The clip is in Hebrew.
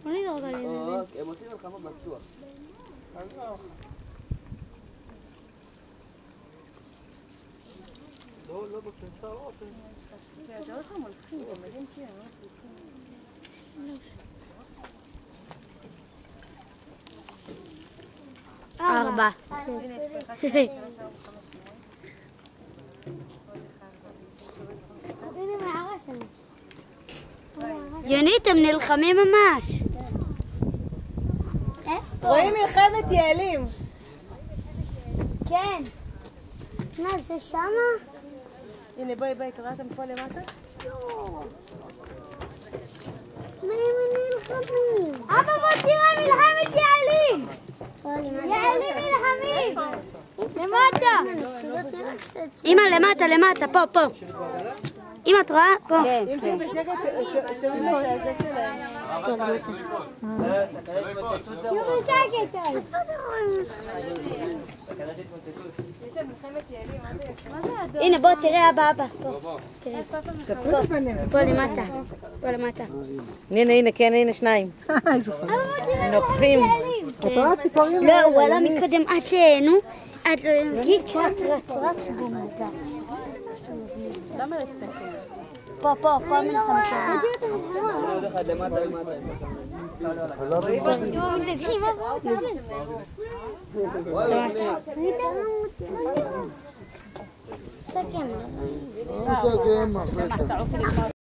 אני לא רגע לזה. הם עושים מלחמות בטוח. לא בכנסרות. זה עוד פעם הולכים, הם יודעים כי הם לא 4. יונית, הם נלחמים ממש. רואים מלחמת יעלים. כן. מה זה שמה? הנה בואי, אתה רואה אותם פה למטה? מה הם נלחמים? אבא בוא תראה מלחמת יעלים. יעלים נלחמים. למטה. אמא למטה, פה. אמא את רואה? פה. אם תהיו בשקט שומעים את הזה שלהם. תהיו בשקט. יש שם מלחמת יעלים, מה זה אדום? הנה בוא תראה אבא. פה למטה. הנה, כן, הנה שניים. נוקפים. אתה רואה ציפורים? לא, הוא עלה מקודם עד רץ בומתה. למה להסתכל? פה מלחמת. סכם, בטח.